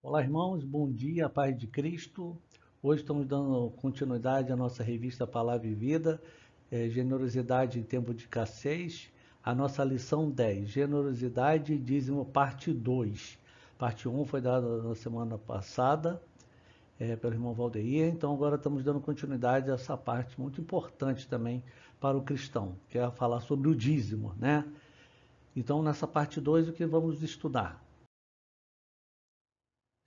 Olá, irmãos, bom dia, paz de Cristo. Hoje estamos dando continuidade à nossa revista Palavra e Vida, Generosidade em Tempo de Escassez, a nossa lição 10, Generosidade e Dízimo, parte 2. Parte 1 foi dada na semana passada pelo irmão Valdeir, então agora estamos dando continuidade a essa parte muito importante também para o cristão, que é falar sobre o dízimo, né? Então, nessa parte 2, o que vamos estudar?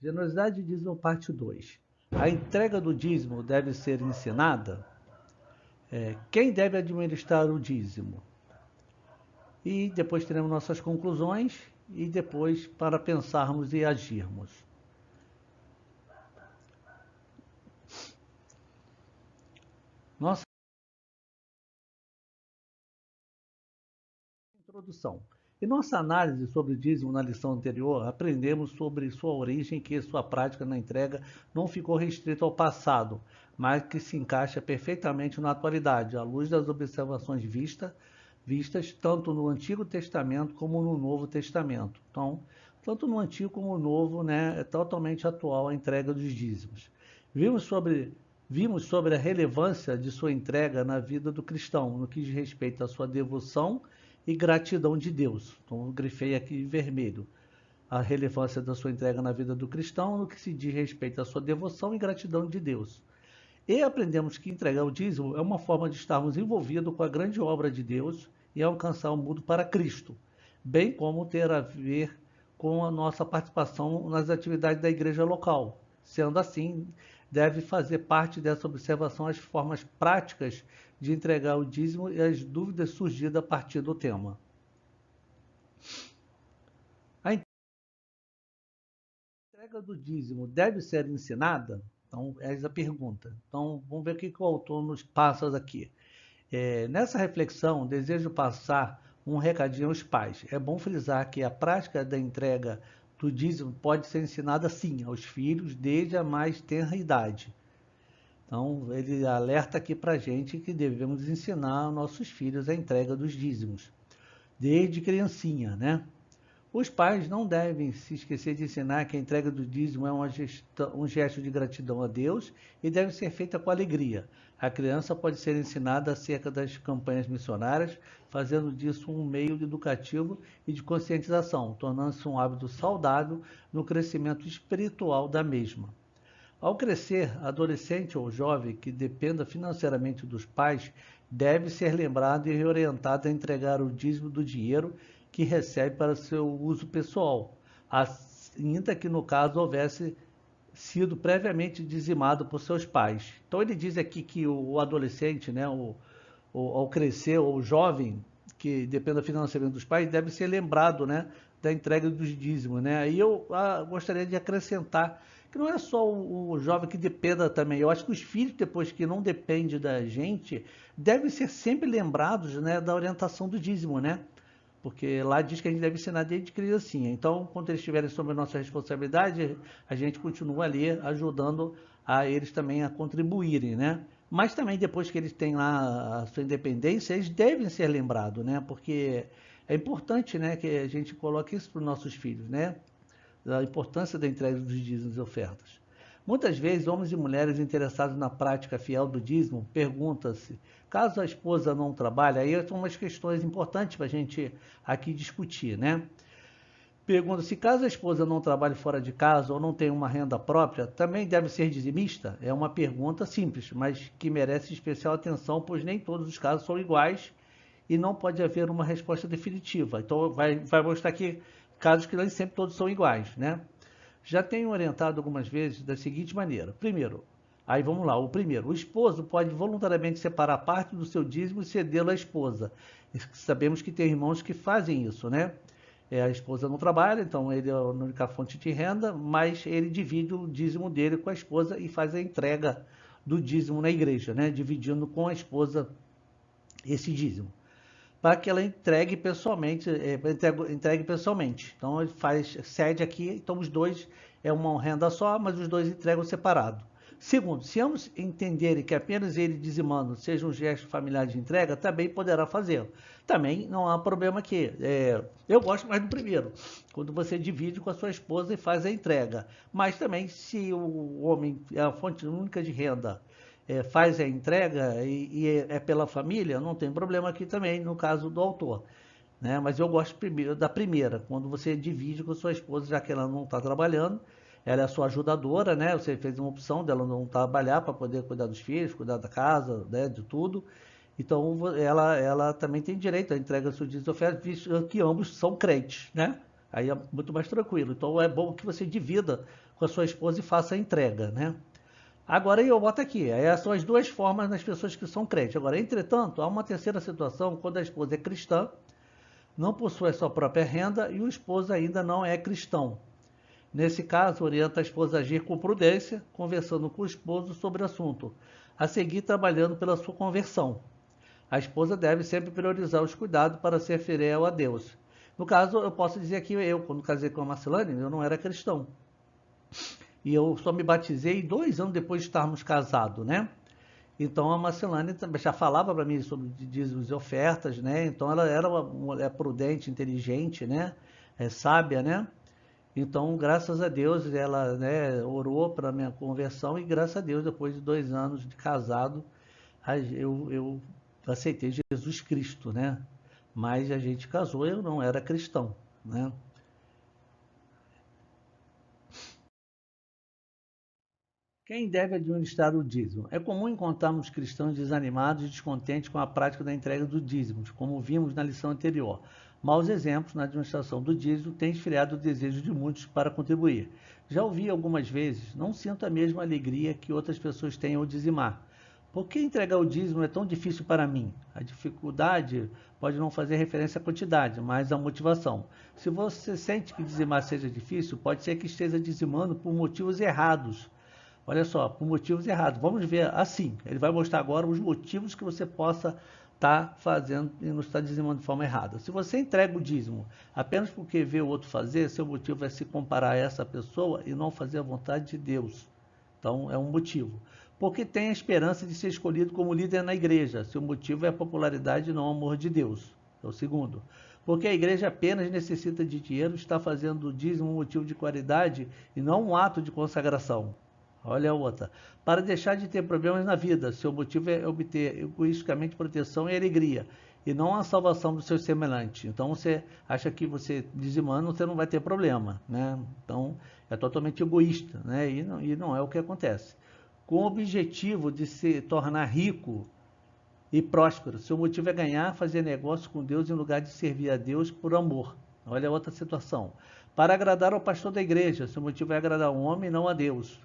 Generosidade e dízimo, parte 2. A entrega do dízimo deve ser ensinada? Quem deve administrar o dízimo? E depois teremos nossas conclusões e depois para pensarmos e agirmos. Nossa introdução. Em nossa análise sobre o dízimo na lição anterior, aprendemos sobre sua origem, que sua prática na entrega não ficou restrita ao passado, mas que se encaixa perfeitamente na atualidade, à luz das observações vistas tanto no Antigo Testamento como no Novo Testamento. Então, tanto no Antigo como no Novo, né, é totalmente atual a entrega dos dízimos. Vimos sobre a relevância de sua entrega na vida do cristão, no que diz respeito à sua devoção e gratidão de Deus. Então, eu grifei aqui em vermelho a relevância da sua entrega na vida do cristão, no que se diz respeito à sua devoção e gratidão de Deus. E aprendemos que entregar o dízimo é uma forma de estarmos envolvidos com a grande obra de Deus e alcançar o mundo para Cristo, bem como ter a ver com a nossa participação nas atividades da igreja local. Sendo assim, deve fazer parte dessa observação as formas práticas de entregar o dízimo e as dúvidas surgidas a partir do tema. A entrega do dízimo deve ser ensinada? Então, essa é a pergunta. Então, vamos ver o que o autor nos passa aqui. Nessa reflexão, desejo passar um recadinho aos pais. É bom frisar que a prática da entrega do dízimo pode ser ensinada sim aos filhos desde a mais tenra idade. Então, ele alerta aqui para a gente que devemos ensinar aos nossos filhos a entrega dos dízimos, desde criancinha, né? Os pais não devem se esquecer de ensinar que a entrega do dízimo é um gesto de gratidão a Deus e deve ser feita com alegria. A criança pode ser ensinada acerca das campanhas missionárias, fazendo disso um meio educativo e de conscientização, tornando-se um hábito saudável no crescimento espiritual da mesma. Ao crescer, adolescente ou jovem que dependa financeiramente dos pais deve ser lembrado e reorientado a entregar o dízimo do dinheiro que recebe para seu uso pessoal, ainda que no caso houvesse sido previamente dizimado por seus pais. Então ele diz aqui que o adolescente, né, ao crescer, ou o jovem que dependa financeiramente dos pais, deve ser lembrado, né, da entrega dos dízimos, né? E eu gostaria de acrescentar que não é só o jovem que dependa também. Eu acho que os filhos, depois que não dependem da gente, devem ser sempre lembrados, né, da orientação do dízimo, né? Porque lá diz que a gente deve ensinar desde criancinha. Então, quando eles estiverem sob a nossa responsabilidade, a gente continua ali ajudando a eles também a contribuírem, né? Mas também depois que eles têm lá a sua independência, eles devem ser lembrados, né? Porque é importante, né, que a gente coloque isso para os nossos filhos, né? A importância da entrega dos dízimos e ofertas. Muitas vezes, homens e mulheres interessados na prática fiel do dízimo perguntam-se, caso a esposa não trabalhe, aí são umas questões importantes para a gente aqui discutir, né? Pergunta-se, caso a esposa não trabalhe fora de casa ou não tenha uma renda própria, também deve ser dizimista? É uma pergunta simples, mas que merece especial atenção, pois nem todos os casos são iguais e não pode haver uma resposta definitiva. Então, vai mostrar aqui casos que nem sempre todos são iguais, né? Já tenho orientado algumas vezes da seguinte maneira. Primeiro, aí vamos lá, o primeiro, o esposo pode voluntariamente separar parte do seu dízimo e cedê-lo à esposa. Sabemos que tem irmãos que fazem isso, né? A esposa não trabalha, então ele é a única fonte de renda, mas ele divide o dízimo dele com a esposa e faz a entrega do dízimo na igreja, né? Dividindo com a esposa esse dízimo para que ela entregue pessoalmente, entregue pessoalmente. Então ele cede aqui, então os dois é uma renda só, mas os dois entregam separado. Segundo, se ambos entenderem que apenas ele dizimando seja um gesto familiar de entrega, também poderá fazer. Também não há problema aqui. Eu gosto mais do primeiro, quando você divide com a sua esposa e faz a entrega. Mas também, se o homem é a fonte única de renda, faz a entrega e é pela família, não tem problema aqui também, no caso do autor. Né? Mas eu gosto da primeira, quando você divide com a sua esposa, já que ela não está trabalhando, ela é a sua ajudadora, né? Você fez uma opção dela não trabalhar para poder cuidar dos filhos, cuidar da casa, né? De tudo. Então ela também tem direito à entrega dos seus dízimos e ofertas, visto que ambos são crentes, né? Aí é muito mais tranquilo. Então é bom que você divida com a sua esposa e faça a entrega, né? Agora eu boto aqui, essas são as duas formas das pessoas que são crentes. Agora, entretanto, há uma terceira situação quando a esposa é cristã, não possui a sua própria renda e o esposo ainda não é cristão. Nesse caso, orienta a esposa a agir com prudência, conversando com o esposo sobre o assunto, a seguir trabalhando pela sua conversão. A esposa deve sempre priorizar os cuidados para ser fiel a Deus. No caso, eu posso dizer que eu, quando casei com a Marcelane, eu não era cristão. E eu só me batizei 2 anos depois de estarmos casados, né? Então a Marcelane já falava para mim sobre dízimos e ofertas, né? Então ela era uma mulher prudente, inteligente, né? Sábia, né? Então, graças a Deus, ela, né, orou para a minha conversão e graças a Deus, depois de 2 anos de casado, eu aceitei Jesus Cristo, né? Mas a gente casou, eu não era cristão, né? Quem deve administrar o dízimo? É comum encontrarmos cristãos desanimados e descontentes com a prática da entrega do dízimo, como vimos na lição anterior. Maus exemplos na administração do dízimo têm esfriado o desejo de muitos para contribuir. Já ouvi algumas vezes, não sinto a mesma alegria que outras pessoas têm ao dizimar. Por que entregar o dízimo é tão difícil para mim? A dificuldade pode não fazer referência à quantidade, mas à motivação. Se você sente que dizimar seja difícil, pode ser que esteja dizimando por motivos errados. Olha só, por motivos errados. Vamos ver assim. Ele vai mostrar agora os motivos que você possa estar fazendo e não estar dizimando de forma errada. Se você entrega o dízimo apenas porque vê o outro fazer, seu motivo é se comparar a essa pessoa e não fazer a vontade de Deus. Então, é um motivo. Porque tem a esperança de ser escolhido como líder na igreja. Seu motivo é a popularidade e não o amor de Deus. É o segundo. Porque a igreja apenas necessita de dinheiro, está fazendo o dízimo um motivo de caridade e não um ato de consagração. Olha a outra. Para deixar de ter problemas na vida, seu motivo é obter egoisticamente proteção e alegria, e não a salvação do seu semelhante. Então você acha que você dizimando, você não vai ter problema, né? Então é totalmente egoísta, né? E não é o que acontece. Com o objetivo de se tornar rico e próspero, seu motivo é ganhar, fazer negócio com Deus em lugar de servir a Deus por amor. Olha a outra situação. Para agradar ao pastor da igreja, seu motivo é agradar ao homem e não a Deus.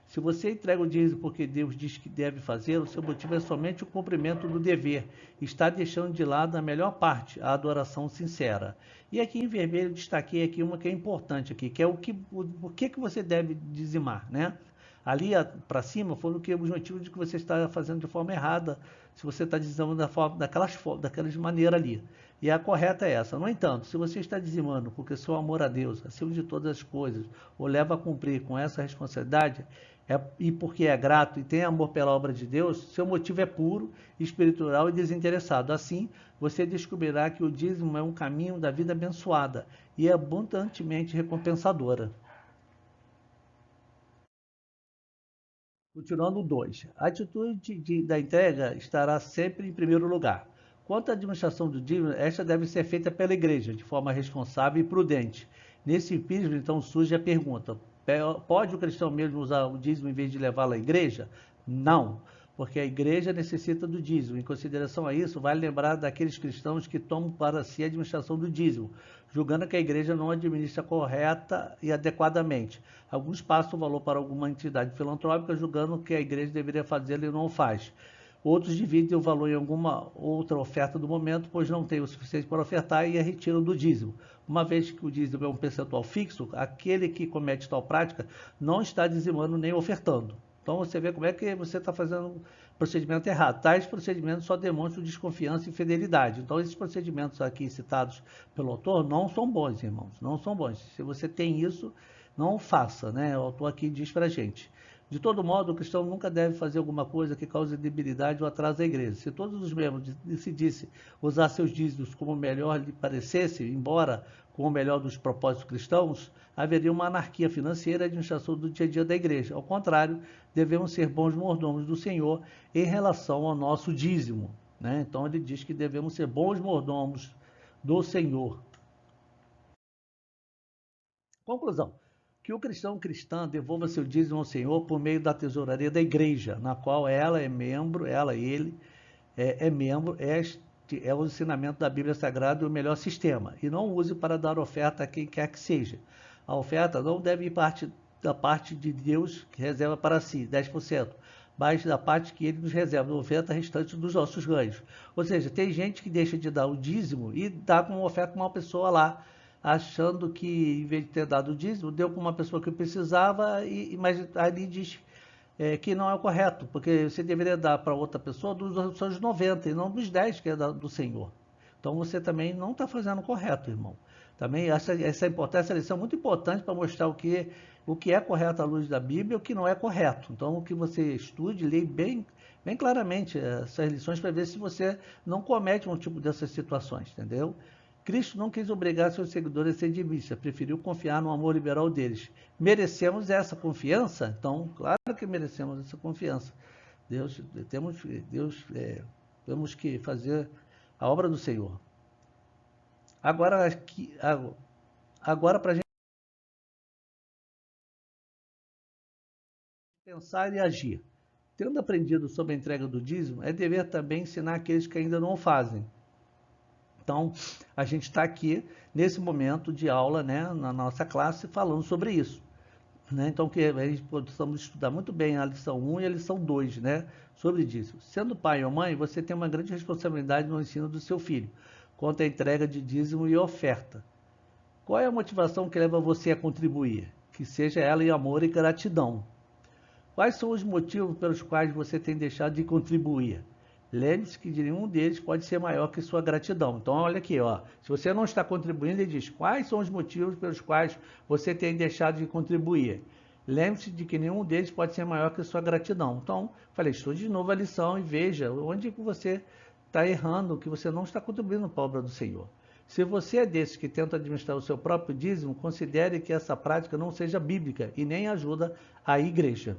Se você entrega o dízimo porque Deus diz que deve fazer, o seu motivo é somente o cumprimento do dever. Está deixando de lado a melhor parte, a adoração sincera. E aqui em vermelho destaquei aqui uma que é importante aqui, que é o que você deve dizimar, né? Ali para cima foram os motivos de que você está fazendo de forma errada, se você está dizimando daquelas maneiras ali. E a correta é essa. No entanto, se você está dizimando porque seu amor a Deus, acima de todas as coisas, o leva a cumprir com essa responsabilidade, e porque é grato e tem amor pela obra de Deus, seu motivo é puro, espiritual e desinteressado. Assim, você descobrirá que o dízimo é um caminho da vida abençoada e é abundantemente recompensadora. Continuando 2. A atitude da entrega estará sempre em primeiro lugar. Quanto à administração do dízimo, esta deve ser feita pela igreja, de forma responsável e prudente. Nesse prisma, então, surge a pergunta: pode o cristão mesmo usar o dízimo em vez de levá-lo à igreja? Não, porque a igreja necessita do dízimo. Em consideração a isso, vale lembrar daqueles cristãos que tomam para si a administração do dízimo, julgando que a igreja não administra correta e adequadamente. Alguns passam o valor para alguma entidade filantrópica, julgando que a igreja deveria fazê-lo e não o faz. Outros dividem o valor em alguma outra oferta do momento, pois não tem o suficiente para ofertar e a retiram do dízimo. Uma vez que o dízimo é um percentual fixo, aquele que comete tal prática não está dizimando nem ofertando. Então você vê como é que você está fazendo um procedimento errado. Tais procedimentos só demonstram desconfiança e fidelidade. Então esses procedimentos aqui citados pelo autor não são bons, irmãos, não são bons. Se você tem isso, não faça, né? O autor aqui diz para a gente. De todo modo, o cristão nunca deve fazer alguma coisa que cause debilidade ou atraso à igreja. Se todos os membros decidissem usar seus dízimos como melhor lhe parecesse, embora com o melhor dos propósitos cristãos, haveria uma anarquia financeira e administração do dia a dia da igreja. Ao contrário, devemos ser bons mordomos do Senhor em relação ao nosso dízimo, né? Então ele diz que devemos ser bons mordomos do Senhor. Conclusão: que o cristão cristã devolva seu dízimo ao Senhor por meio da tesouraria da igreja, na qual ela é membro, ele é membro, este é o ensinamento da Bíblia Sagrada e o melhor sistema, e não use para dar oferta a quem quer que seja. A oferta não deve ir da parte de Deus, que reserva para si, 10%, mas da parte que ele nos reserva, a oferta restante dos nossos ganhos. Ou seja, tem gente que deixa de dar o dízimo e dá como oferta para uma pessoa lá, achando que, em vez de ter dado o dízimo, deu para uma pessoa que precisava, mas ali diz que não é o correto, porque você deveria dar para outra pessoa dos seus 90 e não dos 10 que é do Senhor. Então você também não está fazendo o correto, irmão. Também essa importância, essa lição é muito importante para mostrar o que é correto à luz da Bíblia e o que não é correto. Então, o que você estude, leia bem claramente essas lições para ver se você não comete um tipo dessas situações, entendeu? Cristo não quis obrigar seus seguidores a ser dimistas, preferiu confiar no amor liberal deles. Merecemos essa confiança? Então, claro que merecemos essa confiança. Temos que fazer a obra do Senhor. Agora para a gente pensar e agir. Tendo aprendido sobre a entrega do dízimo, é dever também ensinar aqueles que ainda não o fazem. Então, a gente está aqui nesse momento de aula, né, na nossa classe, falando sobre isso. Né? Então, que a gente possamos estudar muito bem a lição 1 e a lição 2, né, sobre dízimo. Sendo pai ou mãe, você tem uma grande responsabilidade no ensino do seu filho, quanto à entrega de dízimo e oferta. Qual é a motivação que leva você a contribuir? Que seja ela em amor e gratidão. Quais são os motivos pelos quais você tem deixado de contribuir? Lembre-se que de nenhum deles pode ser maior que sua gratidão. Então, olha aqui, ó. Se você não está contribuindo, ele diz, quais são os motivos pelos quais você tem deixado de contribuir? Lembre-se de que nenhum deles pode ser maior que sua gratidão. Então, falei, estude de novo a lição e veja onde que você está errando, que você não está contribuindo para a obra do Senhor. Se você é desses que tenta administrar o seu próprio dízimo, considere que essa prática não seja bíblica e nem ajuda a igreja.